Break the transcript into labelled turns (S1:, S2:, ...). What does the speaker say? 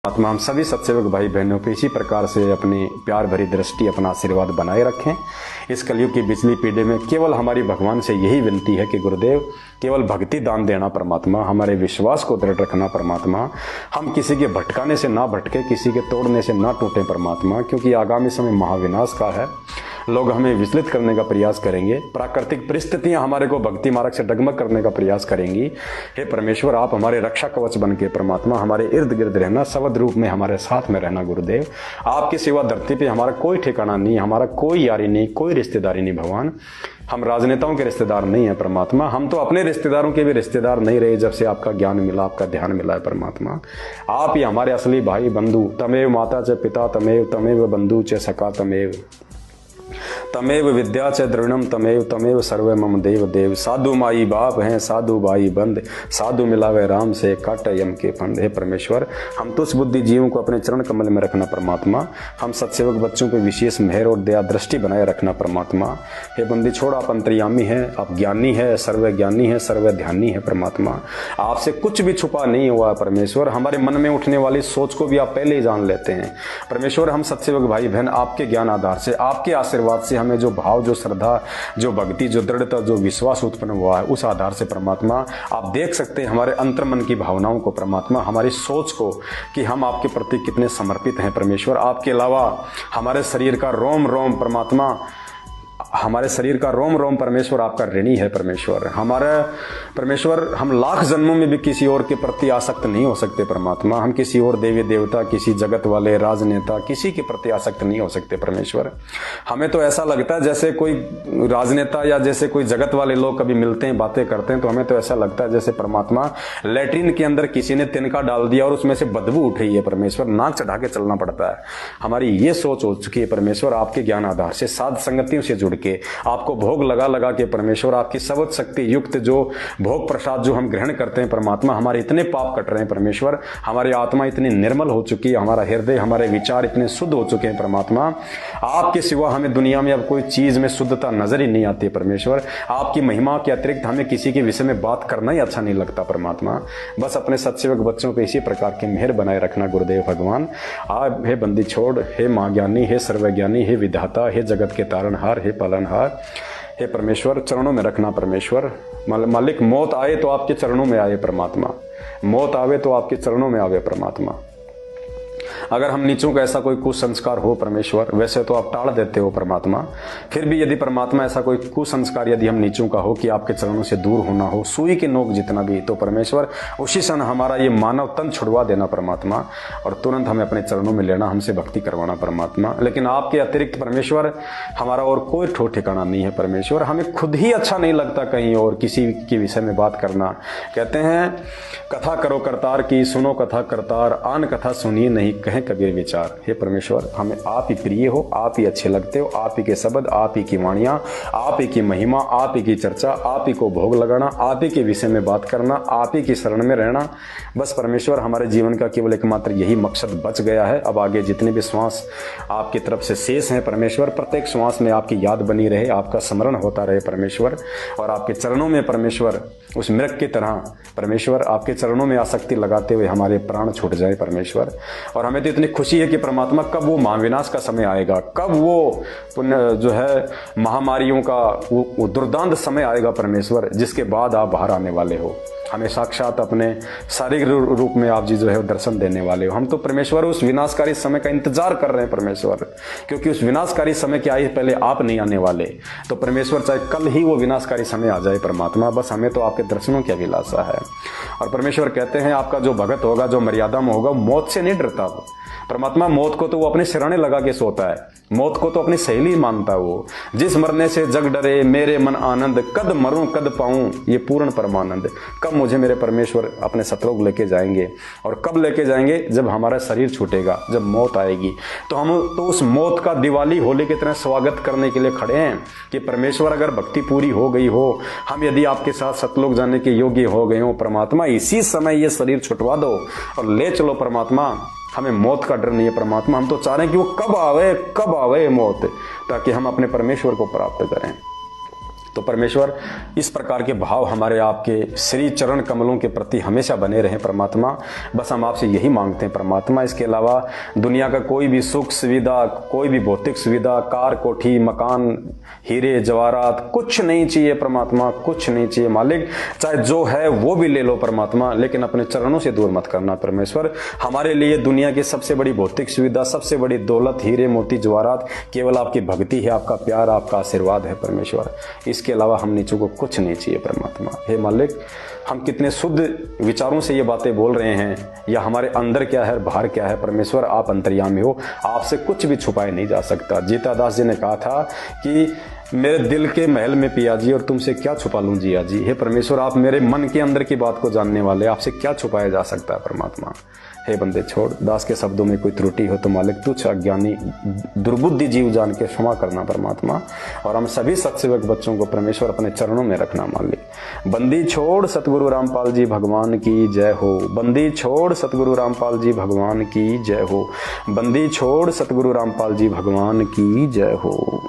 S1: आत्मा हम सभी सत्सेवक भाई बहनों को इसी प्रकार से अपनी प्यार भरी दृष्टि, अपना आशीर्वाद बनाए रखें। इस कलयुग की बिजली पीढ़ी में केवल हमारी भगवान से यही विनती है कि गुरुदेव केवल भक्ति दान देना परमात्मा, हमारे विश्वास को दृढ़ रखना परमात्मा, हम किसी के भटकाने से ना भटके, किसी के तोड़ने से ना टूटे परमात्मा, क्योंकि आगामी समय महाविनाश का है। लोग हमें विचलित करने का प्रयास करेंगे, प्राकृतिक परिस्थितियां हमारे को भक्ति मार्ग से डगमग करने का प्रयास करेंगी। हे परमेश्वर, आप हमारे रक्षा कवच बन के परमात्मा हमारे इर्द गिर्द रहना, शब्द रूप में हमारे साथ में रहना। गुरुदेव, आपकी सिवा धरती पे हमारा कोई ठिकाना नहीं, हमारा कोई यारी नहीं, कोई रिश्तेदारी नहीं। भगवान, हम राजनेताओं के रिश्तेदार नहीं है परमात्मा, हम तो अपने रिश्तेदारों के भी रिश्तेदार नहीं रहे जब से आपका ज्ञान मिला, आपका ध्यान मिला है परमात्मा। आप ही हमारे असली भाई बंधु, तमेव माता च पिता तमेव, तमेव बंधु च सखा तमेव, तमेव विद्या च द्रविणम तमेव, तमेव सर्व मम देव देव। साधु माई बाप हैं, साधु भाई बंद, साधु मिलावे राम से काट यम के फंद। हे परमेश्वर, हम तुष बुद्धि जीवों को अपने चरण कमल में रखना परमात्मा, हम सत्सेवक बच्चों पे विशेष मेहर और दया दृष्टि बनाए रखना परमात्मा। हे बंदी छोड़, आप अंतर्यामी हैं, आप ज्ञानी है, सर्व ज्ञानी है, सर्व ध्यानी है परमात्मा। आपसे कुछ भी छुपा नहीं हुआ परमेश्वर, हमारे मन में उठने वाली सोच को भी आप पहले ही जान लेते हैं परमेश्वर। हम सत्सेवक भाई बहन आपके ज्ञान आधार से, आपके आशीर्वाद से हमें जो भाव, जो श्रद्धा, जो भक्ति, जो दृढ़ता, जो विश्वास उत्पन्न हुआ है, उस आधार से परमात्मा आप देख सकते हैं हमारे अंतर्मन की भावनाओं को परमात्मा, हमारी सोच को, कि हम आपके प्रति कितने समर्पित हैं परमेश्वर। आपके अलावा हमारे शरीर का रोम रोम परमात्मा, हमारे शरीर का रोम रोम परमेश्वर आपका ऋणी है परमेश्वर। हमारे परमेश्वर, हम लाख जन्मों में भी किसी और के प्रति आसक्त नहीं हो सकते परमात्मा। हम किसी और देवी देवता, किसी जगत वाले राजनेता, किसी के प्रति आसक्त नहीं हो सकते परमेश्वर। हमें तो ऐसा लगता है जैसे कोई राजनेता या जैसे कोई जगत वाले लोग कभी मिलते हैं, बातें करते हैं, तो हमें तो ऐसा लगता है जैसे परमात्मा लैट्रिन के अंदर किसी ने तिनका डाल दिया और उसमें से बदबू उठ रही है परमेश्वर, नाक चढ़ा के चलना पड़ता है। हमारी ये सोच हो चुकी है परमेश्वर। आपके ज्ञान आधार से, साध संगतियों से जुड़ के, आपको भोग लगा लगा के परमेश्वर, आपकी सबद शक्ति युक्त जो भोग प्रसाद जो हम ग्रहण करते हैं परमात्मा, हमारे इतने पाप कट रहे हैं परमेश्वर, हमारी आत्मा इतनी निर्मल हो चुकी है, हमारा हृदय, हमारे विचार इतने शुद्ध हो चुके हैं परमात्मा। आपके सिवा हमें दुनिया में अब कोई चीज में शुद्धता नजर ही नहीं आती परमेश्वर। आपकी महिमा के अतिरिक्त हमें किसी के विषय में बात करना ही अच्छा नहीं लगता परमात्मा। बस अपने सत्सेवक बच्चों पे इसी प्रकार की मेहर बनाए रखना गुरुदेव भगवान। आप हे बंदी छोड़, हे महाज्ञानी, हे सर्वज्ञानी, हे विधाता, हे जगत के तारणहार, हे पालनहार, हे परमेश्वर, चरणों में रखना परमेश्वर। मालिक, मौत आए तो आपके चरणों में आए परमात्मा, मौत आवे तो आपके चरणों में आवे परमात्मा। अगर हम नीचों का ऐसा कोई कुसंस्कार हो परमेश्वर, वैसे तो आप टाल देते हो परमात्मा, फिर भी यदि परमात्मा ऐसा कोई कुसंस्कार यदि हम नीचों का हो कि आपके चरणों से दूर होना हो, सुई के नोक जितना भी, तो परमेश्वर उसी क्षण हमारा ये मानव तन छुड़वा देना परमात्मा, और तुरंत हमें अपने चरणों में लेना, हमसे भक्ति करवाना परमात्मा। लेकिन आपके अतिरिक्त परमेश्वर हमारा और कोई ठोर ठिकाना नहीं है परमेश्वर। हमें खुद ही अच्छा नहीं लगता कहीं और किसी के विषय में बात करना। कहते हैं कथा करो करतार की, सुनो कथा करतार, आन कथा सुनिए नहीं कहें कबीर विचार। हे परमेश्वर, हमें आप ही प्रिय हो, आप ही अच्छे लगते हो, आप ही के शब्द, आप ही की वाणियां, आप ही की महिमा, आप ही की चर्चा, आप ही को भोग लगाना, आप ही के विषय में बात करना, आप ही की शरण में रहना। बस परमेश्वर, हमारे जीवन का केवल एकमात्र यही मकसद बच गया है। अब आगे जितने भी श्वास आपकी तरफ से शेष हैं परमेश्वर, प्रत्येक श्वास में आपकी याद बनी रहे, आपका स्मरण होता रहे परमेश्वर, और आपके चरणों में परमेश्वर उस मृग की तरह परमेश्वर आपके चरणों में आसक्ति लगाते हुए हमारे प्राण छूट जाए परमेश्वर। और हमें तो इतनी खुशी है कि परमात्मा कब वो महाविनाश का समय आएगा, कब वो जो है महामारियों का वो दुर्दांत समय आएगा परमेश्वर, जिसके बाद आप बाहर आने वाले हो, हमें साक्षात अपने शारीरिक रूप में आप जी जो है दर्शन देने वाले हो। हम तो परमेश्वर उस विनाशकारी समय का इंतजार कर रहे हैं परमेश्वर, क्योंकि उस विनाशकारी समय के आए पहले आप नहीं आने वाले। तो परमेश्वर चाहे कल ही वो विनाशकारी समय आ जाए परमात्मा, बस हमें तो आपके दर्शनों की अभिलाषा है। और परमेश्वर कहते हैं आपका जो भगत होगा, जो मर्यादा में होगा, मौत से नहीं डरता परमात्मा। मौत को तो वो अपने सिरहाने लगा के सोता है, मौत को तो अपनी सहेली मानता है वो। जिस मरने से जग डरे मेरे मन आनंद, कद मरूं कद पाऊं ये पूर्ण परमानंद। कब मुझे मेरे परमेश्वर अपने सतलोक लेके जाएंगे, और कब लेके जाएंगे? जब हमारा शरीर छूटेगा, जब मौत आएगी। तो हम तो उस मौत का दिवाली होली की तरह स्वागत करने के लिए खड़े हैं कि परमेश्वर अगर भक्ति पूरी हो गई हो, हम यदि आपके साथ सतलोक जाने के योग्य हो गए हो परमात्मा, इसी समय ये शरीर छुटवा दो और ले चलो परमात्मा। हमें मौत का डर नहीं है परमात्मा, हम तो चाह रहे हैं कि वो कब आवे मौत, ताकि हम अपने परमेश्वर को प्राप्त करें। तो परमेश्वर इस प्रकार के भाव हमारे आपके श्री चरण कमलों के प्रति हमेशा बने रहें परमात्मा। बस हम आपसे यही मांगते हैं परमात्मा। इसके अलावा दुनिया का कोई भी सुख सुविधा, कोई भी भौतिक सुविधा, कार कोठी मकान, हीरे जवाहरात कुछ नहीं चाहिए परमात्मा, कुछ नहीं चाहिए मालिक। चाहे जो है वो भी ले लो परमात्मा, लेकिन अपने चरणों से दूर मत करना परमेश्वर। हमारे लिए दुनिया की सबसे बड़ी भौतिक सुविधा, सबसे बड़ी दौलत, हीरे मोती जवाहरात केवल आपकी भक्ति है, आपका प्यार, आपका आशीर्वाद है परमेश्वर। इसके अलावा हम नीचों को कुछ नहीं चाहिए परमात्मा। हे मालिक, हम कितने शुद्ध विचारों से ये बातें बोल रहे हैं, या हमारे अंदर क्या है बाहर क्या है परमेश्वर, आप अंतर्यामी हो, आपसे कुछ भी छुपाया नहीं जा सकता। जीतादास जी ने कहा था कि मेरे दिल के महल में पिया जी, और तुमसे क्या छुपा लूं जिया जी। हे परमेश्वर, आप मेरे मन के अंदर की बात को जानने वाले, आपसे क्या छुपाया जा सकता है परमात्मा। हे बंदे छोड़, दास के शब्दों में कोई त्रुटि हो तो मालिक तुच्छ अज्ञानी दुर्बुद्धि जीव जान के क्षमा करना परमात्मा। और हम सभी सत्सेवक बच्चों को परमेश्वर अपने चरणों में रखना मालिक। बंदी छोड़ सतगुरु रामपाल जी भगवान की जय हो। बंदी छोड़ सतगुरु रामपाल जी भगवान की जय हो। बंदी छोड़ सतगुरु रामपाल जी भगवान की जय हो।